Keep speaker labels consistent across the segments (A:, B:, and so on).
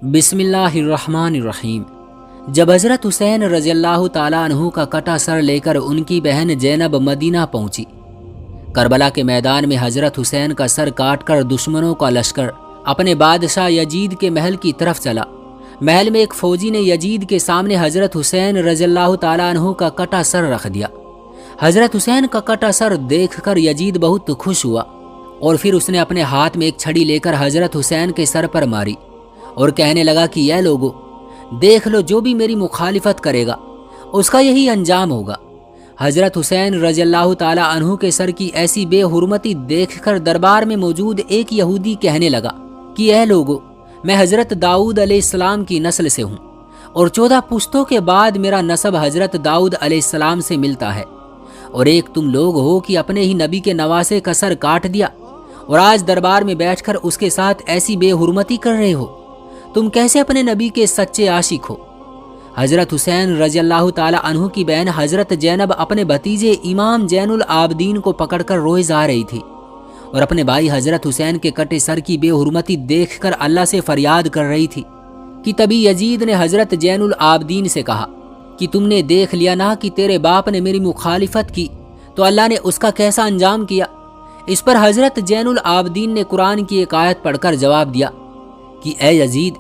A: بسم اللہ الرحمن الرحیم۔ جب حضرت حسین رضی اللہ تعالیٰ عنہ کا کٹا سر لے کر ان کی بہن زینب مدینہ پہنچی، کربلا کے میدان میں حضرت حسین کا سر کاٹ کر دشمنوں کا لشکر اپنے بادشاہ یزید کے محل کی طرف چلا۔ محل میں ایک فوجی نے یزید کے سامنے حضرت حسین رضی اللہ تعالیٰ عنہ کا کٹا سر رکھ دیا۔ حضرت حسین کا کٹا سر دیکھ کر یزید بہت خوش ہوا اور پھر اس نے اپنے ہاتھ میں ایک چھڑی لے کر حضرت حسین کے سر پر ماری اور کہنے لگا کہ اے لوگو، دیکھ لو، جو بھی میری مخالفت کرے گا اس کا یہی انجام ہوگا۔ حضرت حسین رضی اللہ تعالیٰ عنہ کے سر کی ایسی بے حرمتی دیکھ کر دربار میں موجود ایک یہودی کہنے لگا کہ اے لوگو، میں حضرت داؤد علیہ السلام کی نسل سے ہوں اور 14 پشتوں کے بعد میرا نسب حضرت داؤد علیہ السلام سے ملتا ہے، اور ایک تم لوگ ہو کہ اپنے ہی نبی کے نواسے کا سر کاٹ دیا اور آج دربار میں بیٹھ کر اس کے ساتھ ایسی بے حرمتی کر رہے ہو۔ تم کیسے اپنے نبی کے سچے عاشق ہو؟ حضرت حسین رضی اللہ تعالیٰ عنہ کی بہن حضرت زینب اپنے بھتیجے امام زین العابدین کو پکڑ کر روئے جا رہی تھی اور اپنے بھائی حضرت حسین کے کٹے سر کی بے حرمتی دیکھ کر اللہ سے فریاد کر رہی تھی کہ تبھی یزید نے حضرت زین العابدین سے کہا کہ تم نے دیکھ لیا نا کہ تیرے باپ نے میری مخالفت کی تو اللہ نے اس کا کیسا انجام کیا۔ اس پر حضرت زین العابدین نے قرآن کی ایک آیت پڑھ کر جواب دیا کہ اے یزید،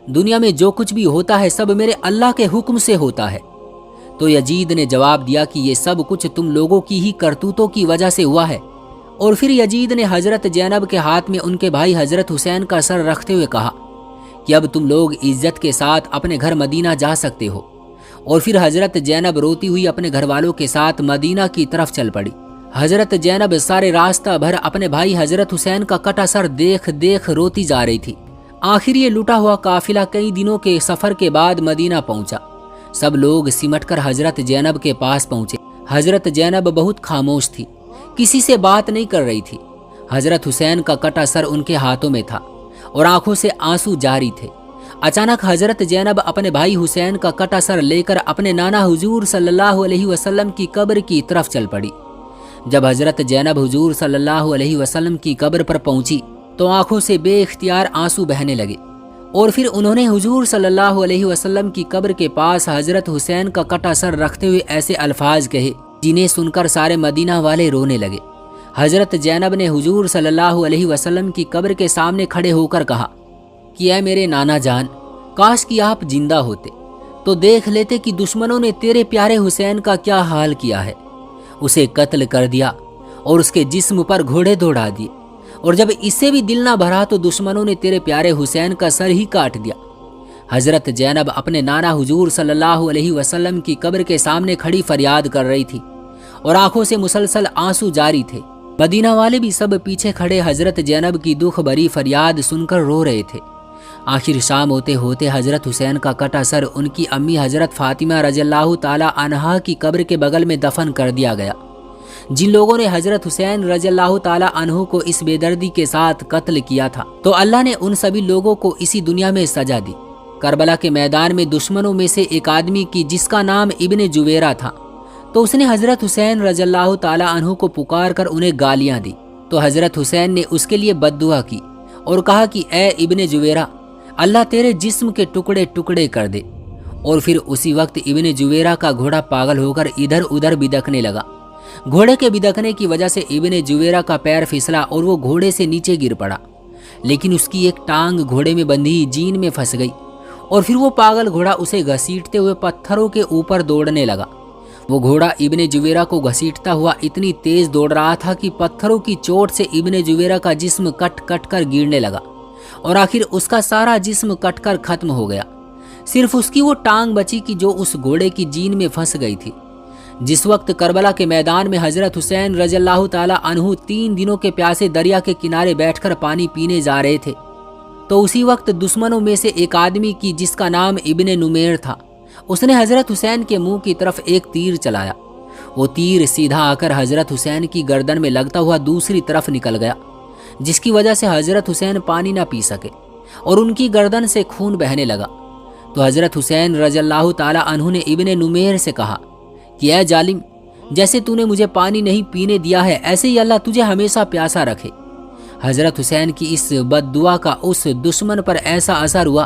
A: دنیا میں جو کچھ بھی ہوتا ہے سب میرے اللہ کے حکم سے ہوتا ہے۔ تو یزید نے جواب دیا کہ یہ سب کچھ تم لوگوں کی ہی کرتوتوں کی وجہ سے ہوا ہے، اور پھر یزید نے حضرت زینب کے ہاتھ میں ان کے بھائی حضرت حسین کا سر رکھتے ہوئے کہا کہ اب تم لوگ عزت کے ساتھ اپنے گھر مدینہ جا سکتے ہو، اور پھر حضرت زینب روتی ہوئی اپنے گھر والوں کے ساتھ مدینہ کی طرف چل پڑی۔ حضرت زینب سارے راستہ بھر اپنے بھائی حضرت حسین کا کٹا سر دیکھ روتی جا رہی تھی۔ آخر یہ لٹا ہوا قافلہ کئی دنوں کے سفر کے بعد مدینہ پہنچا۔ سب لوگ سمٹ کر حضرت زینب کے پاس پہنچے۔ حضرت زینب بہت خاموش تھی، کسی سے بات نہیں کر رہی تھی۔ حضرت حسین کا کٹا سر ان کے ہاتھوں میں تھا اور آنکھوں سے آنسو جاری تھے۔ اچانک حضرت زینب اپنے بھائی حسین کا کٹا سر لے کر اپنے نانا حضور صلی اللہ علیہ وسلم کی قبر کی طرف چل پڑی۔ جب حضرت زینب حضور صلی اللہ علیہ وسلم کی قبر پر پہنچی تو آنکھوں سے بے اختیار آنسو بہنے لگے، اور پھر انہوں نے حضور صلی اللہ علیہ وسلم کی قبر کے پاس حضرت حسین کا کٹا سر رکھتے ہوئے ایسے الفاظ کہے جنہیں سن کر سارے مدینہ والے رونے لگے۔ حضرت زینب نے حضور صلی اللہ علیہ وسلم کی قبر کے سامنے کھڑے ہو کر کہا کہ اے میرے نانا جان، کاش کہ آپ زندہ ہوتے تو دیکھ لیتے کہ دشمنوں نے تیرے پیارے حسین کا کیا حال کیا ہے۔ اسے قتل کر دیا اور اس کے جسم پر گھوڑے دوڑا دیے، اور جب اس سے بھی دل نہ بھرا تو دشمنوں نے تیرے پیارے حسین کا سر ہی کاٹ دیا۔ حضرت زینب اپنے نانا حضور صلی اللہ علیہ وسلم کی قبر کے سامنے کھڑی فریاد کر رہی تھی اور آنکھوں سے مسلسل آنسو جاری تھے۔ مدینہ والے بھی سب پیچھے کھڑے حضرت زینب کی دکھ بھری فریاد سن کر رو رہے تھے۔ آخر شام ہوتے ہوتے حضرت حسین کا کٹا سر ان کی امی حضرت فاطمہ رضی اللہ تعالی عنہا کی قبر کے بغل میں دفن کر دیا گیا۔ جن لوگوں نے حضرت حسین رضی اللہ تعالی عنہ کو اس بے دردی کے ساتھ قتل کیا تھا تو اللہ نے ان سبھی لوگوں کو اسی دنیا میں سزا دی۔ کربلا کے میدان میں دشمنوں میں سے ایک آدمی کی جس کا نام ابن جویرہ تھا، تو اس نے حضرت حسین رضی اللہ تعالی عنہ کو پکار کر انہیں گالیاں دی، تو حضرت حسین نے اس کے لیے بد دعا کی اور کہا کہ اے ابن جویرہ، اللہ تیرے جسم کے ٹکڑے ٹکڑے کر دے۔ اور پھر اسی وقت ابن جویرہ کا گھوڑا پاگل ہو کر ادھر ادھر بدکنے لگا۔ گھوڑے کے بدکنے کی وجہ سے ابن جویرہ کا پیر پھسلا اور وہ گھوڑے سے نیچے گر پڑا، لیکن اس کی ایک ٹانگ گھوڑے میں بندھی جین میں پھنس گئی، اور پھر وہ پاگل گھوڑا اسے گھسیٹتے ہوئے پتھروں کے اوپر دوڑنے لگا۔ وہ گھوڑا ابن جویرہ کو گھسیٹتا ہوا اتنی تیز دوڑ رہا تھا کہ پتھروں کی چوٹ سے ابن جویرہ کا جسم کٹ کٹ کر گرنے لگا، اور آخر اس کا سارا جسم کٹ کر ختم ہو گیا۔ صرف اس کی وہ ٹانگ بچی کہ جو اس گھوڑے کی جین میں پھنس گئی تھی۔ جس وقت کربلا کے میدان میں حضرت حسین رضی اللہ تعالی عنہ 3 دنوں کے پیاسے دریا کے کنارے بیٹھ کر پانی پینے جا رہے تھے، تو اسی وقت دشمنوں میں سے ایک آدمی کی جس کا نام ابن نمیر تھا، اس نے حضرت حسین کے منہ کی طرف ایک تیر چلایا۔ وہ تیر سیدھا آ کر حضرت حسین کی گردن میں لگتا ہوا دوسری طرف نکل گیا، جس کی وجہ سے حضرت حسین پانی نہ پی سکے اور ان کی گردن سے خون بہنے لگا۔ تو حضرت حسین رضی اللہ تعالی عنہ نے ابن نمیر سے کہا کہ اے ظالم، جیسے تو نے مجھے پانی نہیں پینے دیا ہے ایسے ہی اللہ تجھے ہمیشہ پیاسا رکھے۔ حضرت حسین کی اس بد دعا کا اس دشمن پر ایسا اثر ہوا